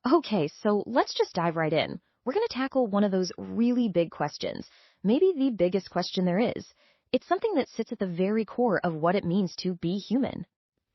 Okay, so let's just dive right in. We're going to tackle one of those really big questions, maybe the biggest question there is. It's something that sits at the very core of what it means to be human.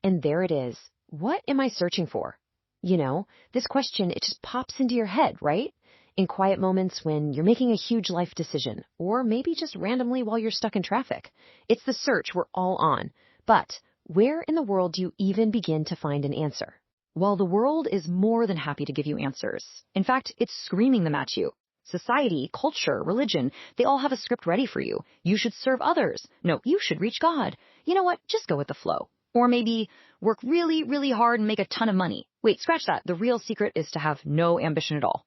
And there it is. What am I searching for? You know, this question, it just pops into your head, right? In quiet moments when you're making a huge life decision, or maybe just randomly while you're stuck in traffic. It's the search we're all on. But where in the world do you even begin to find an answer? While the world is more than happy to give you answers. In fact, it's screaming them at you. Society, culture, religion, they all have a script ready for you. You should serve others. No, you should reach God. You know what? Just go with the flow. Or maybe work really, really hard and make a ton of money. Wait, scratch that. The real secret is to have no ambition at all.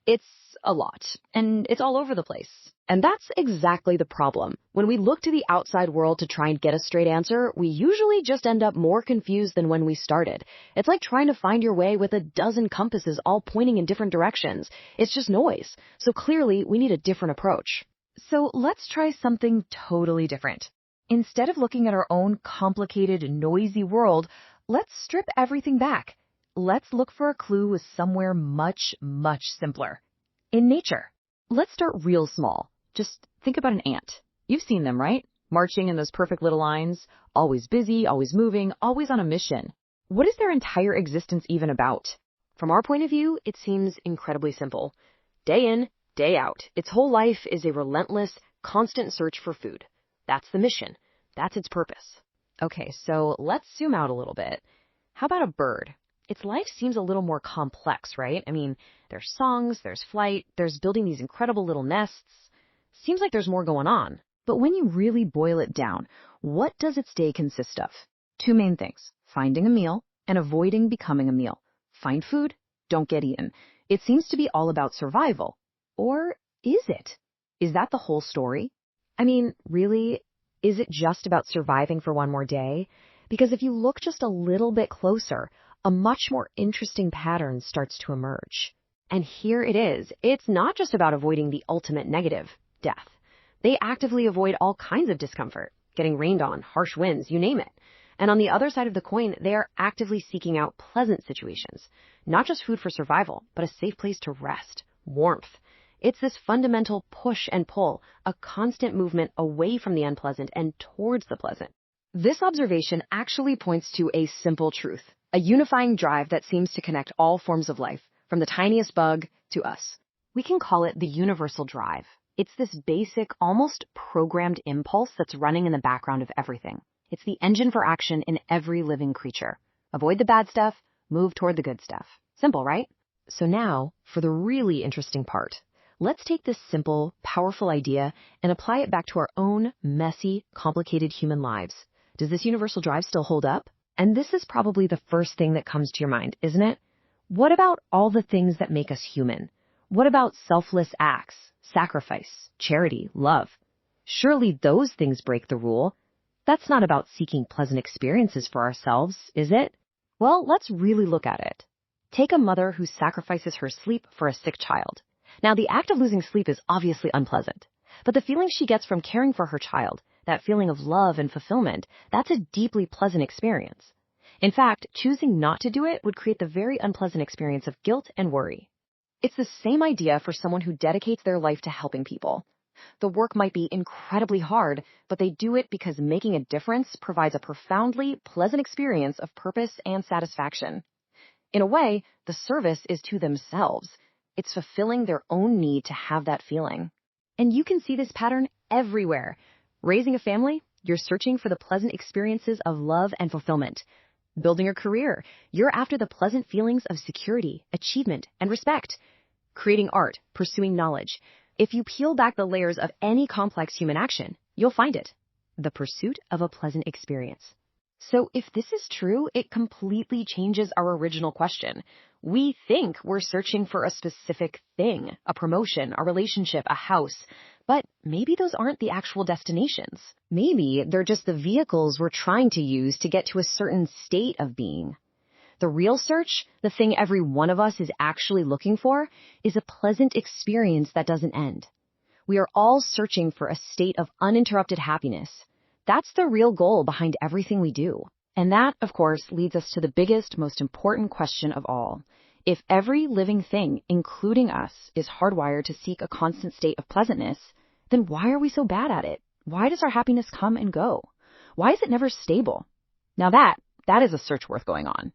It's a lot, and it's all over the place. And that's exactly the problem. When we look to the outside world to try and get a straight answer, we usually just end up more confused than when we started. It's like trying to find your way with a dozen compasses all pointing in different directions. It's just noise. So clearly, we need a different approach. So let's try something totally different. Instead of looking at our own complicated, noisy world, let's strip everything back. Let's look for a clue somewhere much, much simpler. In nature. Let's start real small. Just think about an ant. You've seen them, right? Marching in those perfect little lines, always busy, always moving, always on a mission. What is their entire existence even about? From our point of view, it seems incredibly simple. Day in, day out, its whole life is a relentless, constant search for food. That's the mission. That's its purpose. Okay, so let's zoom out a little bit. How about a bird? Its life seems a little more complex, right? I mean, there's songs, there's flight, there's building these incredible little nests. Seems like there's more going on. But when you really boil it down, what does its day consist of? Two main things: finding a meal and avoiding becoming a meal. Find food, don't get eaten. It seems to be all about survival. Or is it? Is that the whole story? I mean, really, is it just about surviving for one more day? Because if you look just a little bit closer, a much more interesting pattern starts to emerge. And here it is. It's not just about avoiding the ultimate negative, death. They actively avoid all kinds of discomfort, getting rained on, harsh winds, you name it. And on the other side of the coin, they are actively seeking out pleasant situations, not just food for survival, but a safe place to rest, warmth. It's this fundamental push and pull, a constant movement away from the unpleasant and towards the pleasant. This observation actually points to a simple truth, a unifying drive that seems to connect all forms of life, from the tiniest bug to us. We can call it the universal drive. It's this basic, almost programmed impulse that's running in the background of everything. It's the engine for action in every living creature. Avoid the bad stuff, move toward the good stuff. Simple, right? So now, for the really interesting part. Let's take this simple, powerful idea and apply it back to our own messy, complicated human lives. Does this universal drive still hold up? And this is probably the first thing that comes to your mind, isn't it? What about all the things that make us human? What about selfless acts, sacrifice, charity, love? Surely those things break the rule. That's not about seeking pleasant experiences for ourselves, is it? Well, let's really look at it. Take a mother who sacrifices her sleep for a sick child. Now, the act of losing sleep is obviously unpleasant, but the feeling she gets from caring for her child, that feeling of love and fulfillment, that's a deeply pleasant experience. In fact, choosing not to do it would create the very unpleasant experience of guilt and worry. It's the same idea for someone who dedicates their life to helping people. The work might be incredibly hard, but they do it because making a difference provides a profoundly pleasant experience of purpose and satisfaction. In a way, the service is to themselves. It's fulfilling their own need to have that feeling. And you can see this pattern everywhere. Raising a family, you're searching for the pleasant experiences of love and fulfillment. Building a career, you're after the pleasant feelings of security, achievement, and respect. Creating art, pursuing knowledge. If you peel back the layers of any complex human action, you'll find it. The pursuit of a pleasant experience. So if this is true, it completely changes our original question. We think we're searching for a specific thing, a promotion, a relationship, a house, but maybe those aren't the actual destinations. Maybe they're just the vehicles we're trying to use to get to a certain state of being. The real search, the thing every one of us is actually looking for, is a pleasant experience that doesn't end. We are all searching for a state of uninterrupted happiness. That's the real goal behind everything we do. And that, of course, leads us to the biggest, most important question of all. If every living thing, including us, is hardwired to seek a constant state of pleasantness, then why are we so bad at it? Why does our happiness come and go? Why is it never stable? Now that is a search worth going on.